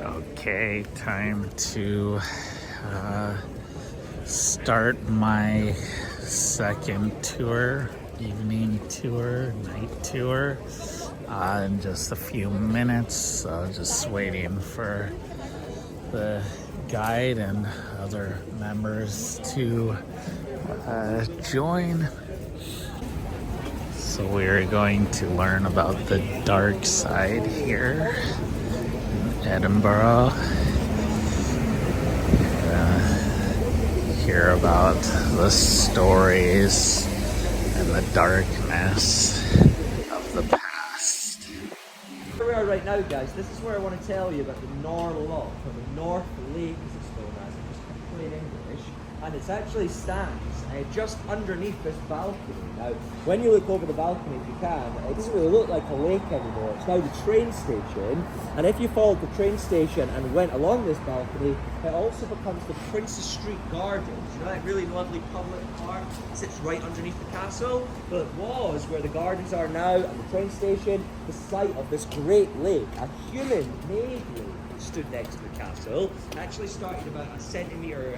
Okay, time to start my second tour, evening tour, night tour, in just a few minutes. So just waiting for the guide and other members to join. So we're going to learn about the dark side here in Edinburgh. Hear about the stories and the darkness of the past. Where we are right now, guys, this is where I want to tell you about the Nor Loch, or the North Lake as it's known as, in just plain English. And it actually stands just underneath this balcony. Now, when you look over the balcony, if you can, it doesn't really look like a lake anymore. It's now the train station. And if you followed the train station and went along this balcony, it also becomes the Princes Street Gardens. You know that really lovely public park sits right underneath the castle? Well, it was where the gardens are now and the train station, the site of this great lake, a human-made lake. Stood next to the castle, actually started about a centimetre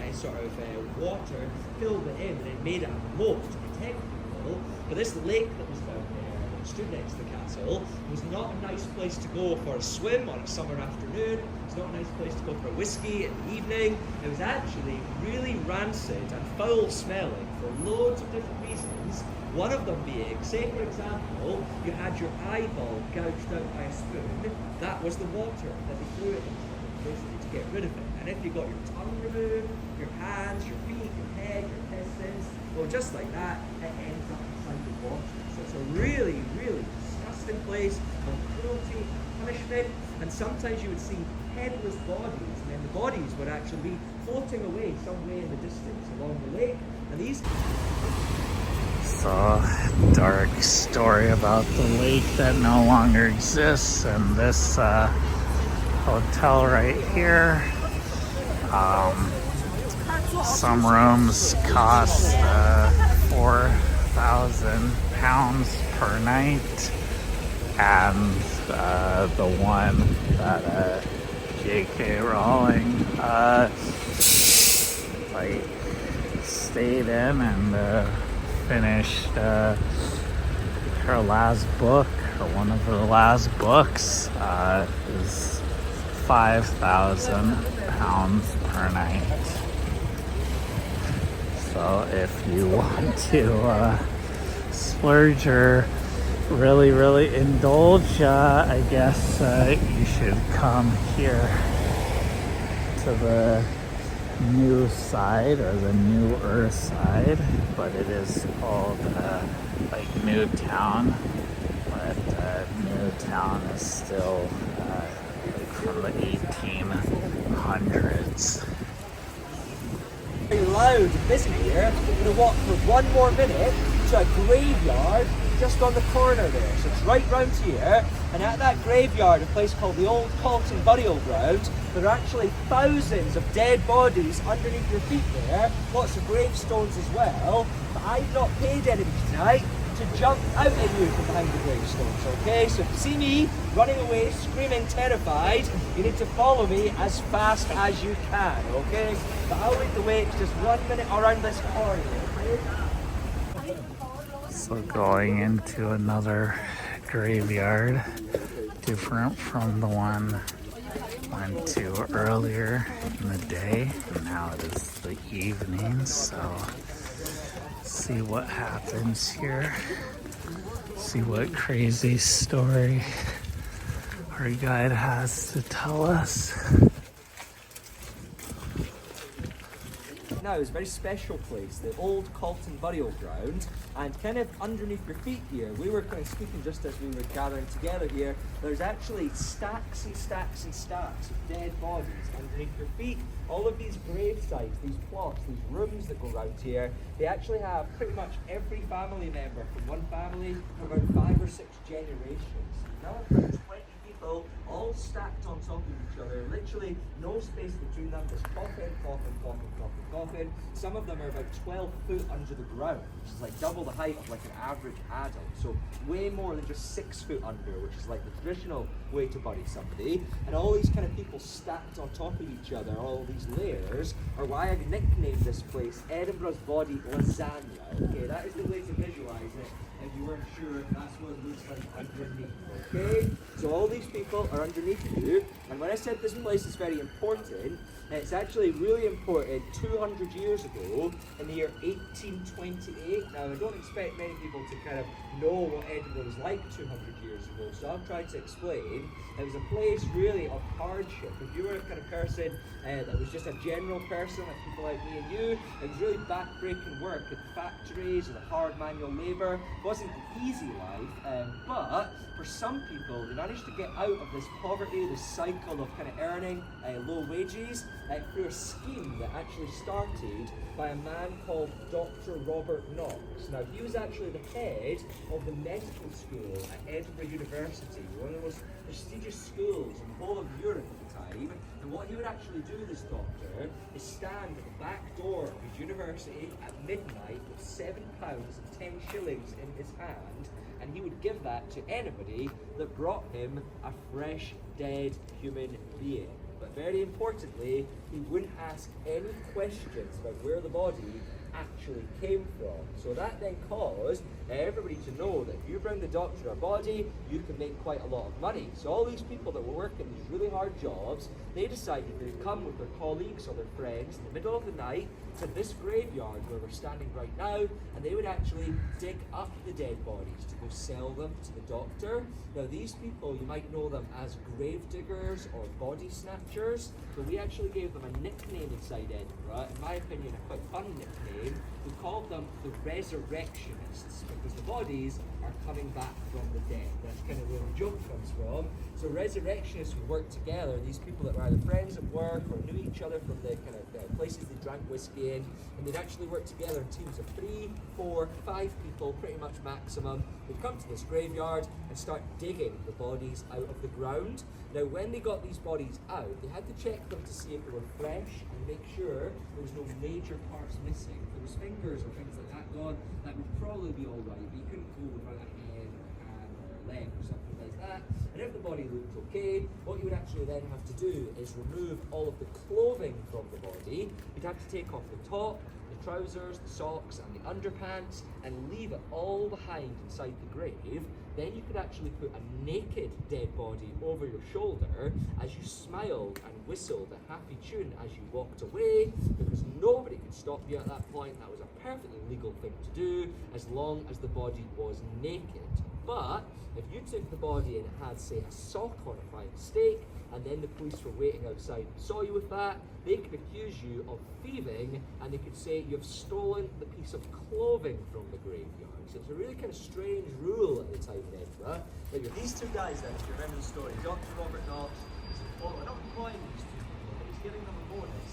water, filled it in, and it made it a moat to protect people. But this lake that was down there, that stood next to the castle, was not a nice place to go for a swim on a summer afternoon. It was not a nice place to go for a whiskey in the evening. It was actually really rancid and foul smelling for loads of different reasons. One of them being, say for example, you had your eyeball gouged out by a spoon. That was the water that they threw it into, basically to get rid of it. And if you got your tongue removed, your hands, your feet, your head, your intestines, well, just like that, it ends up inside the water. So it's a really, really disgusting place of cruelty, punishment, and sometimes you would see headless bodies, and then the bodies would actually be floating away somewhere in the distance along the lake. And these... So, dark story about the lake that no longer exists, and this hotel right here. Some rooms cost £4,000 per night, and the one that J.K. Rowling stayed in and finished her last book, or one of her last books, is £5,000 per night. So if you want to splurge or really indulge, I guess you should come here to the new side, or the newer side, but it is called Newtown, but Newtown is still from the 1800s. Very loud and busy here. We're going to walk for one more minute to a graveyard just on the corner there. So it's right round here, and at that graveyard, a place called the Old Calton Burial Ground, there are actually thousands of dead bodies underneath your feet there, lots of gravestones as well, but I've not paid anybody tonight to jump out at you from behind the gravestones, okay? So if you see me running away, screaming, terrified, you need to follow me as fast as you can, okay? But I'll lead the way. It's just 1 minute around this corner, okay? So going into another graveyard, different from the one I went to earlier in the day. Now it is the evening, so see what happens here. See what crazy story our guide has to tell us. Now it's a very special place, the Old Calton Burial Ground, and kind of underneath your feet here, we were kind of speaking just as we were gathering together here, there's actually stacks and stacks and stacks of dead bodies underneath your feet. All of these grave sites, these plots, these rooms that go around here, they actually have pretty much every family member from one family for about 5 or 6 generations. Now, for 20 years people all stacked on top of each other, literally no space between them, just coffin, coffin, coffin, coffin, coffin. Some of them are about 12 foot under the ground, which is like double the height of like an average adult. So way more than just 6 foot under, which is like the traditional way to bury somebody. And all these kind of people stacked on top of each other, all these layers, are why I've nicknamed this place Edinburgh's Body Lasagna. Okay, that is the way to visualize it if you weren't sure if that's what it looks like underneath. Okay, so all these people are underneath you, and when I said this place is very important, it's actually really important 200 years ago in the year 1828. Now I don't expect many people to kind of know what Edinburgh was like 200 years ago, so I'll try to explain. It was a place really of hardship. If you were a kind of person that was just a general person like people like me and you, it was really back-breaking work at the factories and the hard manual labour. It wasn't an easy life, but for some people they managed to get out of this poverty, this cycle of kind of earning low wages through a scheme that actually started by a man called Dr. Robert Knox. Now he was actually the head of the medical school at Edinburgh University, one of the most prestigious schools in the whole of Europe at the time. And what he would actually do, this doctor, is stand at the back door of his university at midnight with £7 and 10 shillings in his hand, and he would give that to anybody that brought him a fresh, dead human being. But very importantly, he wouldn't ask any questions about where the body actually came from. So that then caused everybody to know that if you bring the doctor a body, you can make quite a lot of money. So all these people that were working these really hard jobs, they decided they'd come with their colleagues or their friends in the middle of the night to this graveyard where we're standing right now, and they would actually dig up the dead bodies to go sell them to the doctor. Now these people, you might know them as grave diggers or body snatchers, but we actually gave them a nickname inside Edinburgh, in my opinion a quite fun nickname. We called them the resurrectionists because the bodies are coming back from the dead. That's kind of where the joke comes from. So resurrectionists would work together, these people that were either friends at work or knew each other from the kind of places they drank whiskey in, and they'd actually work together in teams of 3, 4, 5 people, pretty much maximum. They'd come to this graveyard and start digging the bodies out of the ground. Now when they got these bodies out, they had to check them to see if they were fresh and make sure there was no major parts missing. If there was fingers or things like that gone, that would probably be alright, but you couldn't go without a head or a hand or a leg or something like that. And if the body looked okay, what you would actually then have to do is remove all of the clothing from the body. You'd have to take off the top, the trousers, the socks and the underpants, and leave it all behind inside the grave. Then you could actually put a naked dead body over your shoulder as you smiled and whistled a happy tune as you walked away, because nobody could stop you at that point. That was a perfectly legal thing to do as long as the body was naked. But if you took the body and it had, say, a sock on it by mistake, and then the police were waiting outside and saw you with that, they could accuse you of thieving, and they could say you've stolen the piece of clothing from the graveyard. So it's a really kind of strange rule at the time in Edinburgh. Like these two guys then, if you remember the story, Dr. Robert Knox is not employing these two people, but he's giving them a bonus.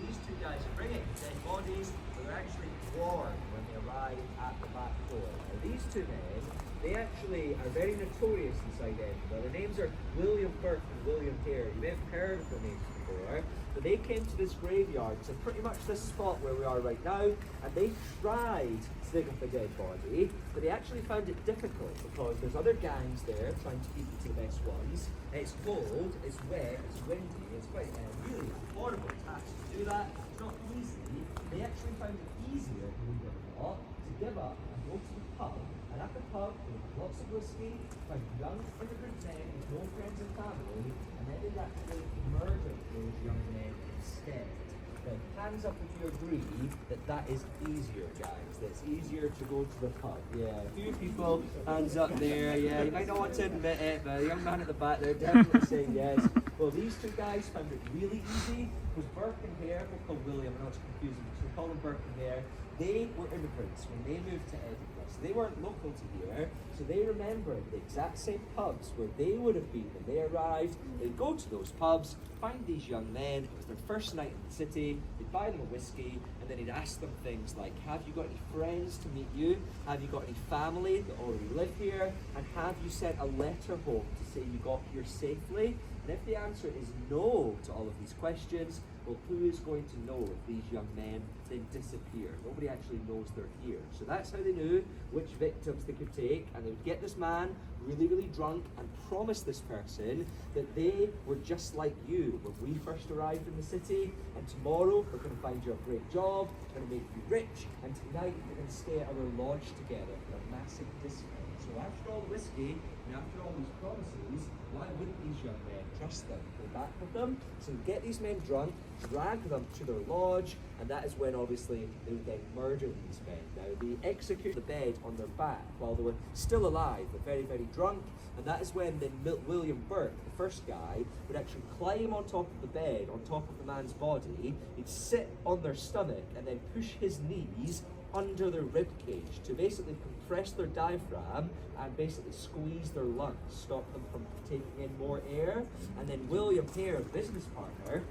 These two guys are bringing dead bodies, but they're actually warned when they arrive at the back door. Now these two men, they actually are very notorious inside Edinburgh. Their names are William Burke and William Hare. You may have heard of their names before, but they came to this graveyard, to pretty much this spot where we are right now, and they tried to dig up a dead body, but they actually found it difficult because there's other gangs there trying to keep it to the best ones. It's cold, it's wet, it's windy, it's quite really a horrible task to do that. It's not easy. They actually found it easier, believe it or not, to give up and go to the pub. And at the pub, with lots of whiskey, find young immigrant men with no friends and family, and then they'd actually murder those young men instead. Now, hands up if you agree that that is easier, guys. That it's easier to go to the pub. Yeah, a few people, hands up there. Yeah, you might not want to admit it, but the young man at the back there definitely saying yes. Well, these two guys found it really easy. Because Burke and Hare, we'll call William, I know it's confusing, so we'll call them Burke and Hare. They were immigrants when they moved to Edinburgh. So they weren't local to here, so they remembered the exact same pubs where they would have been when they arrived. They'd go to those pubs, find these young men, it was their first night in the city, they'd buy them a whiskey, and then he'd ask them things like, have you got any friends to meet you? Have you got any family that already live here? And have you sent a letter home to say you got here safely? And if the answer is no to all of these questions, well, who is going to know if these young men then disappear? Nobody actually knows they're here. So that's how they knew which victims they could take, and they would get this man really, really drunk and promise this person that they were just like you when we first arrived in the city, and tomorrow we're going to find you a great job, we're going to make you rich, and tonight we're going to stay at our lodge together for a massive discount. So after all the whiskey, and after all these promises, why wouldn't these young men trust them, go back with them? So get these men drunk, drag them to their lodge, and that is when obviously they would then murder these men. Now they execute the bed on their back while they were still alive, but very, very drunk, and that is when then William Burke, the first guy, would actually climb on top of the bed, on top of the man's body, he'd sit on their stomach and then push his knees under their rib cage to basically compress their diaphragm and basically squeeze their lungs, stop them from taking in more air. And then William Hare, the business partner,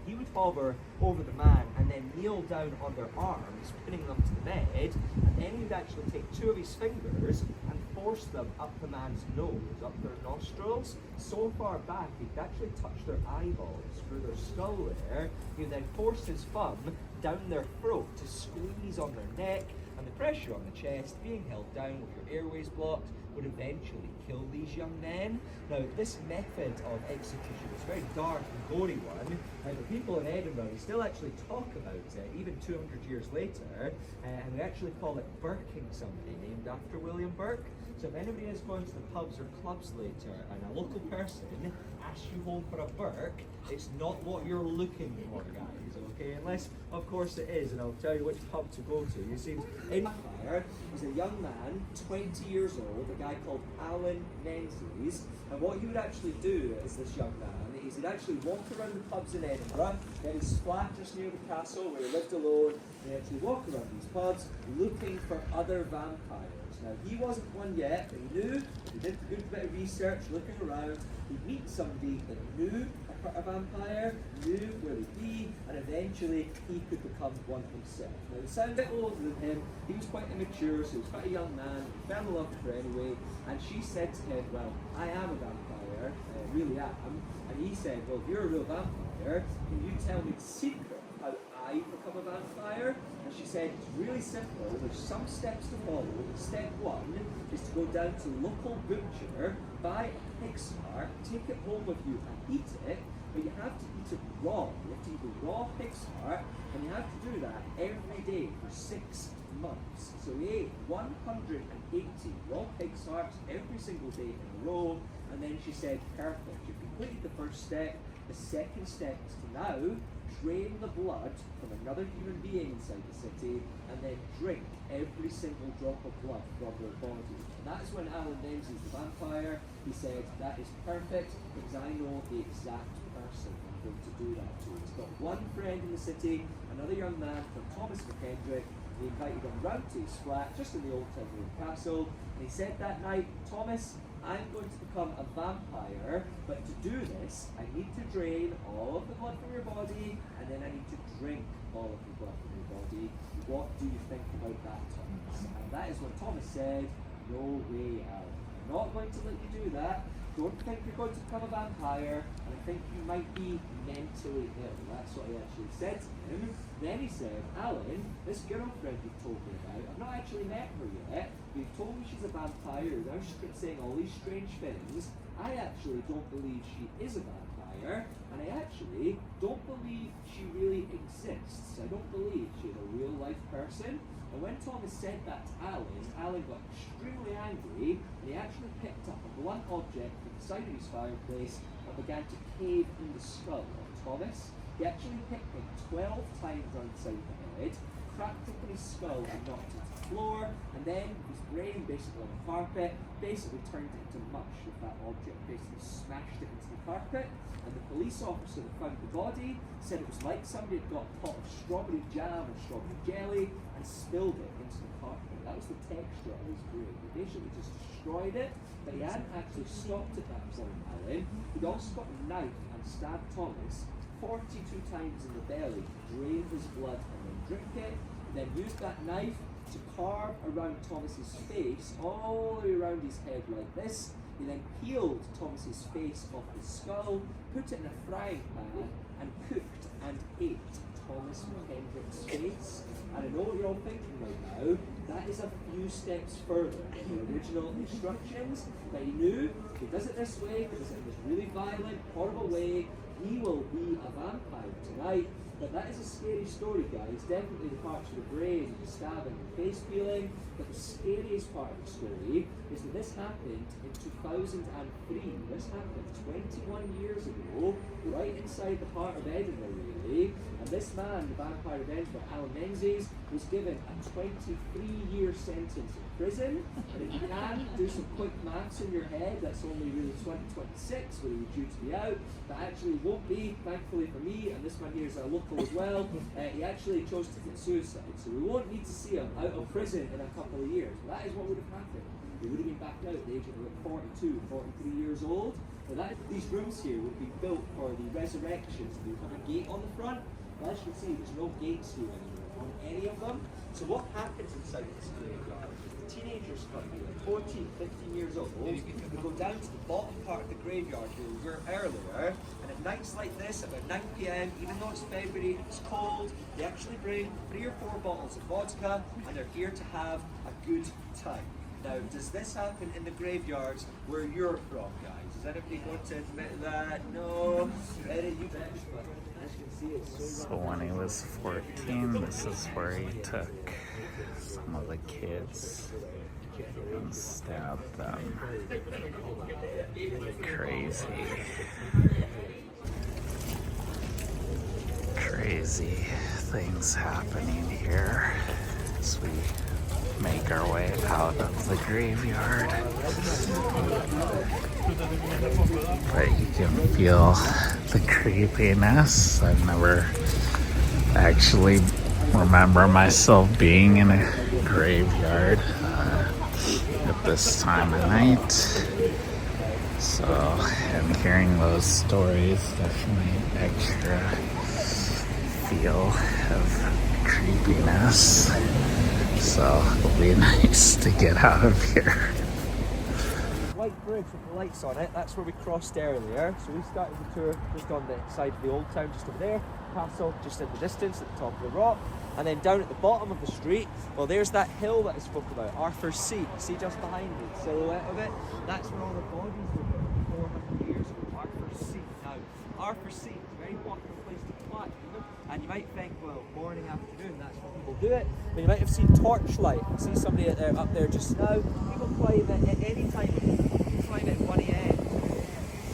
he would hover over the man and then kneel down on their arms, pinning them to the bed, and then he would actually take two of his fingers and force them up the man's nose, up their nostrils, so far back he could actually touch their eyeballs through their skull there. He would then force his thumb down their throat to squeeze on their neck, and the pressure on the chest, being held down with your airways blocked, would eventually kill these young men. Now, this method of execution is a very dark and gory one, and the people in Edinburgh still actually talk about it, even 200 years later, and they actually call it Burking somebody, named after William Burke. So if anybody is going to the pubs or clubs later and a local person asks you home for a Burke, it's not what you're looking for, guys, okay? Unless, of course, it is, and I'll tell you which pub to go to. You see, in fire was a young man, 20 years old, a guy called Alan Menzies, and what he would actually do as this young man is he'd actually walk around the pubs in Edinburgh, get his flat just near the castle where he lived alone, and he'd actually walk around these pubs looking for other vampires. Now, he wasn't one yet, but he knew, if he did a good bit of research, looking around, he'd meet somebody that knew a vampire, knew where they'd be, and eventually he could become one himself. Now, he sounded a bit older than him, he was quite immature, so he was quite a young man, he fell in love with her anyway, and she said to him, well, I am a vampire, I really am, and he said, well, if you're a real vampire, can you tell me the secret how I become a vampire? And she said, it's really simple, there's some steps to follow. Step one is to go down to the local butcher, buy a pig's heart, take it home with you and eat it, but you have to eat it raw. You have to eat the raw pig's heart, and you have to do that every day for 6 months. So he ate 180 raw pig's hearts every single day in a row, and then she said, perfect, you've completed the first step. The second step is to now drain the blood from another human being inside the city and then drink every single drop of blood from their body. And that is when Alan Menzies, the vampire, he said, that is perfect because I know the exact person I'm going to do that to. He's got one friend in the city, another young man called Thomas McKendrick. He invited him round to his flat just in the old town castle, and he said that night, Thomas, I'm going to become a vampire, but to do this, I need to drain all of the blood from your body, and then I need to drink all of the blood from your body. What do you think about that, Thomas? And that is when Thomas said, no way, Alan. I'm not going to let you do that. Don't think you're going to become a vampire, and I think you might be mentally ill. That's what he actually said to him. Then he said, Alan, this girlfriend you've told me about, I've not actually met her yet, but you've told me she's a vampire, now she's been saying all these strange things. I actually don't believe she is a vampire, and I actually don't believe she really exists. I don't believe she's a real life person. And when Thomas said that to Alan got extremely angry, and he actually picked up a blunt object from the side of his fireplace and began to cave in the skull of Thomas. He actually hit him 12 times on the side of the head, cracked open his skull and knocked it to the floor, and then his brain basically on the carpet, basically turned it into mush with that object, basically smashed it into the carpet. And the police officer that found the body said it was like somebody had got a pot of strawberry jam or strawberry jelly and spilled it into the carpet. That was the texture of his brain. They basically just destroyed it, but he hadn't actually stopped at that point, Alan. He'd also got a knife and stabbed Thomas 42 times in the belly to drain his blood and then drink it, and then used that knife to carve around Thomas's face, all the way around his head like this. He then peeled Thomas's face off his skull, put it in a frying pan, and cooked and ate Thomas Hendrick's face. And I know what you're all thinking right now, that is a few steps further than the original instructions, but he knew if he does it this way, if he does it in this really violent, horrible way, he will be a vampire tonight. But that is a scary story, guys. Definitely the parts of the brain, the stabbing, the face peeling. But the scariest part of the story is that this happened in 2003. This happened 21 years ago, right inside the heart of Edinburgh, really. And this man, the vampire of Edinburgh, Alan Menzies, was given a 23-year sentence in prison. And if you can do some quick maths in your head, that's only really 2026 where he's due to be out. But actually won't be, thankfully for me, and this man here is a local as well. He actually chose to commit suicide, so we won't need to see him out of prison in a couple of years. But that is what would have happened. He would have been back out at the age of about 42, 43 years old. Now these rooms here would be built for the resurrections. They would have a gate on the front. But as you can see, there's no gates here anymore on any of them. So what happens inside this graveyard? The teenagers come here, 14, 15 years old. They go down to the bottom part of the graveyard where we were earlier, and at nights like this, about 9 p.m, even though it's February, it's cold, they actually bring 3 or 4 bottles of vodka, and they're here to have a good time. Now, does this happen in the graveyards where you're from, guys? Is anybody going to admit that? No? So when he was 14, this is where he took some of the kids and stabbed them. Crazy things happening here as we make our way out of the graveyard. But you can feel the creepiness. I've never actually remember myself being in a graveyard at this time of night. So, and hearing those stories definitely extra feel of creepiness. So it'll be nice to get out of here. White bridge with the lights on it, that's where we crossed earlier. So we started the tour just on the side of the old town, just over there. Castle just in the distance at the top of the rock. And then down at the bottom of the street, well, there's that hill that I spoke about, Arthur's Seat. See just behind me, the silhouette of it? That's where all the bodies were buried 400 years ago, Arthur's Seat. Now, Arthur's Seat is a very popular place to climb. And you might think, well, morning, afternoon, that's when people do it. But you might have seen Torchlight. You see somebody up there just now. People climb it at any time. You climb it at 1 a.m.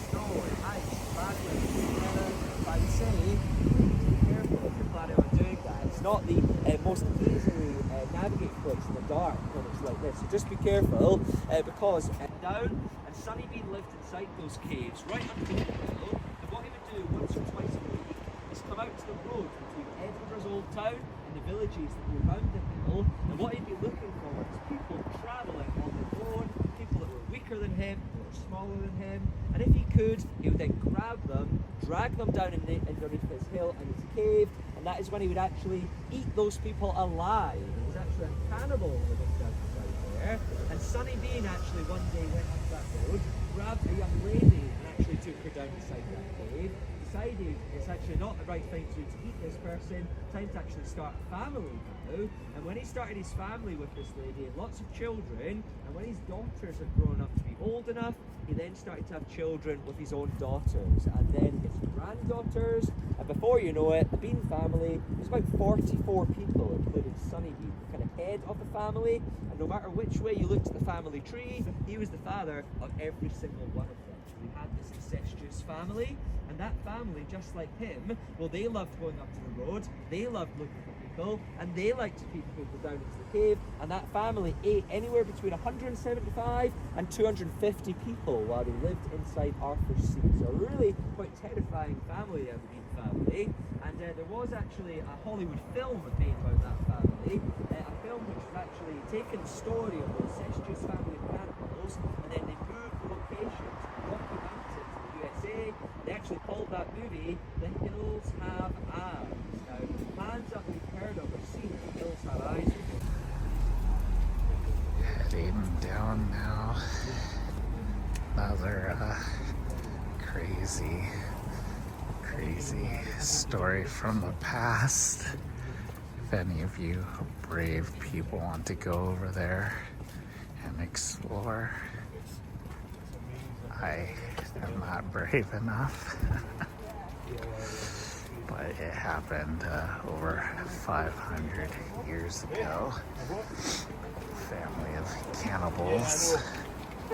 Snow and ice, bad weather. But I'd say, be careful if you're planning on doing that. It's not the most easily navigated place in the dark when it's like this. So just be careful because down and Sunnybean lived inside those caves right underneath the hill. And what he would do once or twice a week is come out to the road between Edinburgh's old town and the villages that were around the hill, and what he'd be looking for was people travelling on the road, people that were weaker than him, that were smaller than him, and if he could, he would then grab them, drag them down underneath his hill and his cave, and that is when he would actually eat those people alive. He was actually a cannibal living down there, and Sunnybean actually one day went up that road, grabbed a young lady and actually took her down inside that cave, decided it's actually not the right thing to eat this person, time to actually start a family now. And when he started his family with this lady and lots of children, and when his daughters had grown up to be old enough, he then started to have children with his own daughters, and then his granddaughters, and before you know it, the Bean family was about 44 people, including Sunnybean, the kind of head of the family, and no matter which way you looked at the family tree, he was the father of every single one of them. So we had this incestuous family, and that family, just like him, well, they loved going up to the road, they loved looking for people, people, and they liked to feed people down into the cave, and that family ate anywhere between 175 and 250 people while they lived inside Arthur's Seat. So a really quite terrifying family, the Aberdeen family. And there was actually a Hollywood film made about that family, a film which was actually taking the story of the incestuous family of cannibals, and then they moved the location to the Rocky Mountains in the USA. They actually called that movie The Hills Have Eyes. Now, hands up if you've heard of or seen The Hills Have Eyes. Heading down now. Another crazy story from the past. If any of you brave people want to go over there and explore, I am not brave enough. But it happened over 500 years ago. Family of cannibals.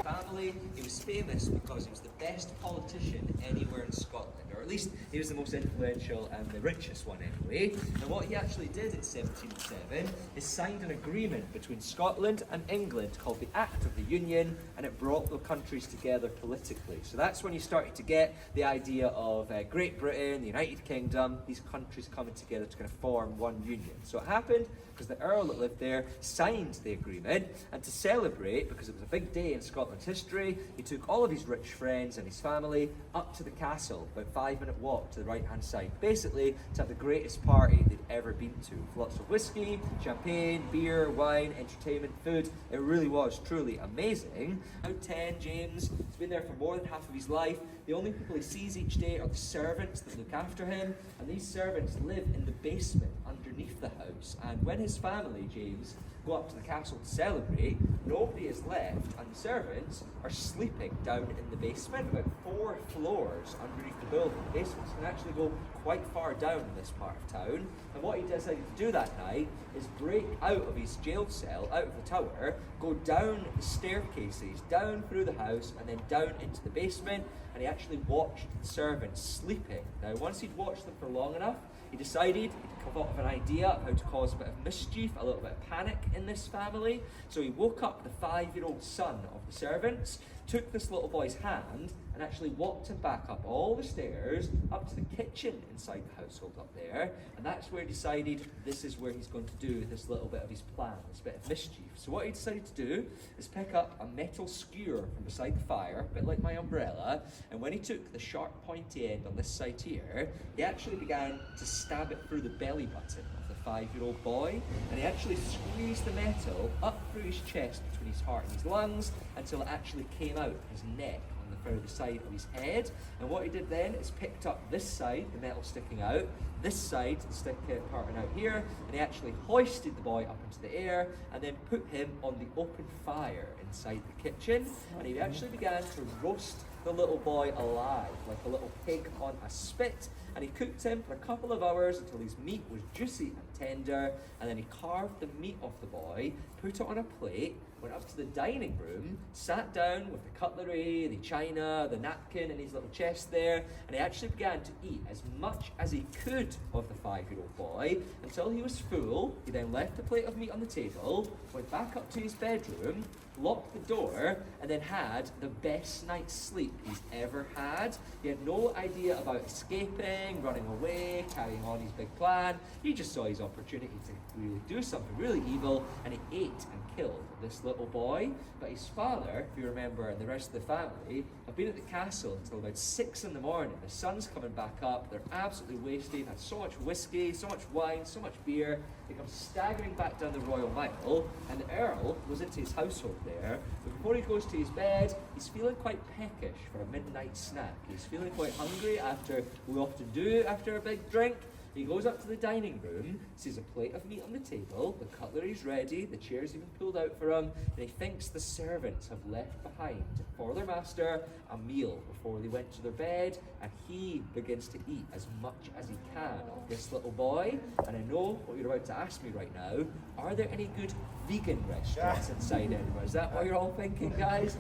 Family, he was famous because he was the best politician anywhere in Scotland, or at least he was the most influential and the richest one anyway. And what he actually did in 1707 is signed an agreement between Scotland and England called the Act of the Union, and it brought the countries together politically. So that's when you started to get the idea of Great Britain, the United Kingdom, these countries coming together to kind of form one union. So it happened because the Earl that lived there signed the agreement, and to celebrate, because it was a big day in Scotland's history, he took all of his rich friends and his family up to the castle, about 5-minute walk to the right hand side, basically to have the greatest party they'd ever been to. Lots of whiskey, champagne, beer, wine, entertainment, food. It really was truly amazing. About 10, James, he's been there for more than half of his life. The only people he sees each day are the servants that look after him, and these servants live in the basement underneath the house. And when his family, James, go up to the castle to celebrate, nobody is left, and the servants are sleeping down in the basement, about 4 floors underneath the building. The basements can actually go quite far down in this part of town. And what he decided to do that night is break out of his jail cell, out of the tower, go down the staircases, down through the house, and then down into the basement, and he actually watched the servants sleeping. Now, once he'd watched them for long enough, he decided he'd come up with an idea of how to cause a bit of mischief, a little bit of panic in this family. So he woke up the 5-year-old son of the servants, took this little boy's hand, and actually walked him back up all the stairs, up to the kitchen inside the household up there. And that's where he decided this is where he's going to do this little bit of his plan, this bit of mischief. So what he decided to do is pick up a metal skewer from beside the fire, a bit like my umbrella, and when he took the sharp pointy end on this side here, he actually began to stab it through the belly button of the 5-year-old boy, and he actually squeezed the metal up through his chest between his heart and his lungs until it actually came out his neck on the further side of his head. And what he did then is picked up this side, the metal sticking out, this side, the stick parting out here, and he actually hoisted the boy up into the air and then put him on the open fire inside the kitchen, and he actually began to roast the little boy alive, like a little pig on a spit. And he cooked him for a couple of hours until his meat was juicy and tender, and then he carved the meat off the boy, put it on a plate, went up to the dining room, sat down with the cutlery, the china, the napkin in his little chest there, and he actually began to eat as much as he could of the 5-year-old boy until he was full. He then left the plate of meat on the table, went back up to his bedroom, locked the door, and then had the best night's sleep he's ever had. He had no idea about escaping, running away, carrying on his big plan. He just saw his opportunity to really do something really evil, and he ate and killed this little boy. But his father, if you remember, and the rest of the family have been at the castle until about 6 in the morning. The sun's coming back up, they're absolutely wasted, had so much whiskey, so much wine, so much beer. They come staggering back down the Royal Mile, and the Earl goes into his household there. But before he goes to his bed, he's feeling quite peckish for a midnight snack. He's feeling quite hungry, after we often do after a big drink. He goes up to the dining room, sees a plate of meat on the table, the cutlery's ready, the chairs even pulled out for him, and he thinks the servants have left behind for their master a meal before they went to their bed, and he begins to eat as much as he can of this little boy. And I know what you're about to ask me right now: are there any good vegan restaurants inside Edinburgh? Is that what you're all thinking, guys?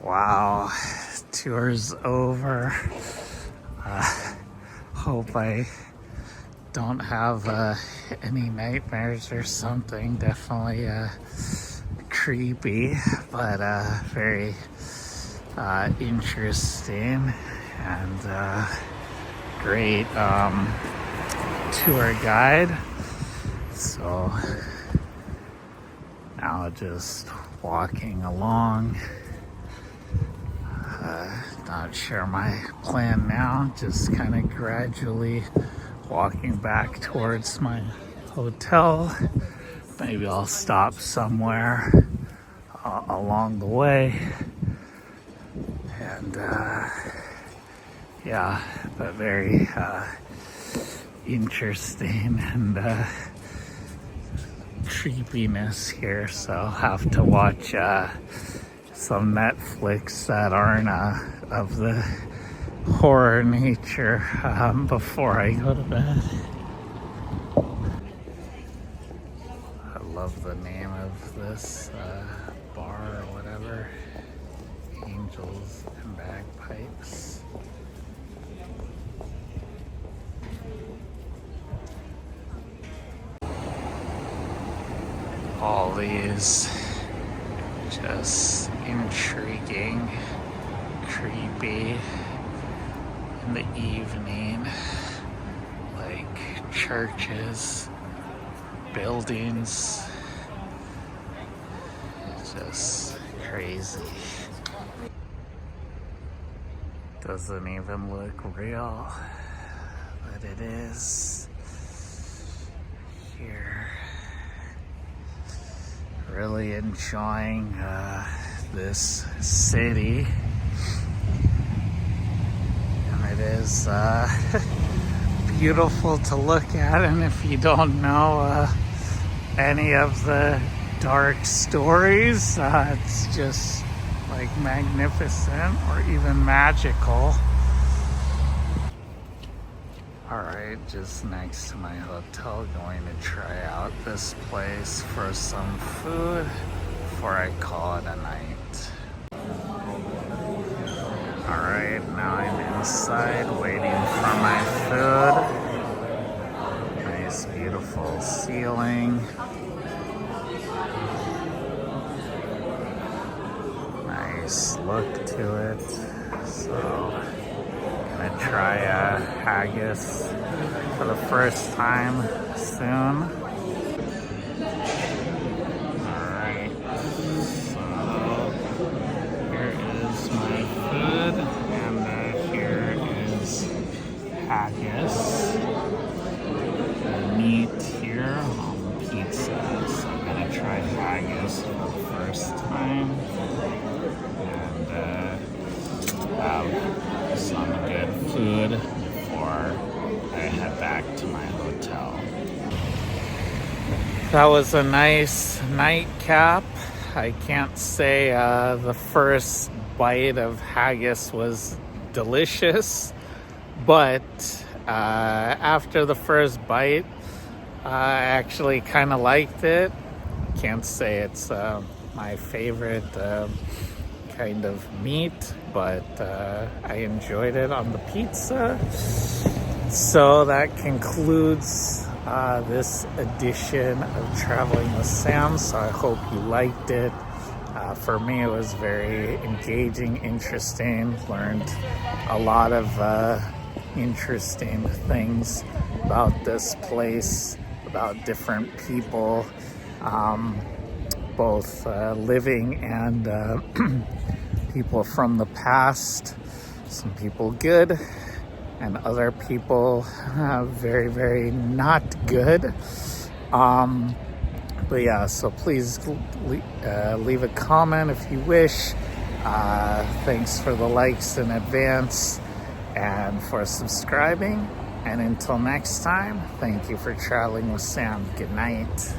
Wow, tour's over. Hope I don't have any nightmares or something. Definitely creepy, but very interesting and great tour guide. So now just walking along. Not sure my plan now, just kind of gradually walking back towards my hotel. Maybe I'll stop somewhere along the way. And yeah, but very interesting and creepiness here, so I'll have to watch some Netflix that aren't of the horror nature before I go to bed. I love the name of this bar or whatever, Angels and Bagpipes. All these just intriguing, creepy in the evening, like churches, buildings, just crazy. Doesn't even look real, but it is here. Really enjoying this city, and it is beautiful to look at. And if you don't know any of the dark stories, it's just like magnificent or even magical. Alright, just next to my hotel, going to try out this place for some food before I call it a night. Alright, now I'm inside waiting for my food. Nice, beautiful ceiling. Nice look to it. So, gonna try haggis for the first time soon. Alright, so here is my food, and here is haggis. The meat here on the pizza, so I'm gonna try haggis for the first time and have some good food before I head back to my hotel. That was a nice nightcap. I can't say the first bite of haggis was delicious, but after the first bite, I actually kind of liked it. Can't say it's my favorite kind of meat, but I enjoyed it on the pizza. So that concludes this edition of Traveling with Sam. So I hope you liked it. For me, it was very engaging, interesting. Learned a lot of interesting things about this place, about different people, both living and people from the past. Some people good, and other people very, very not good. But yeah, so please leave a comment if you wish. Thanks for the likes in advance and for subscribing. And until next time, thank you for traveling with Sam. Good night.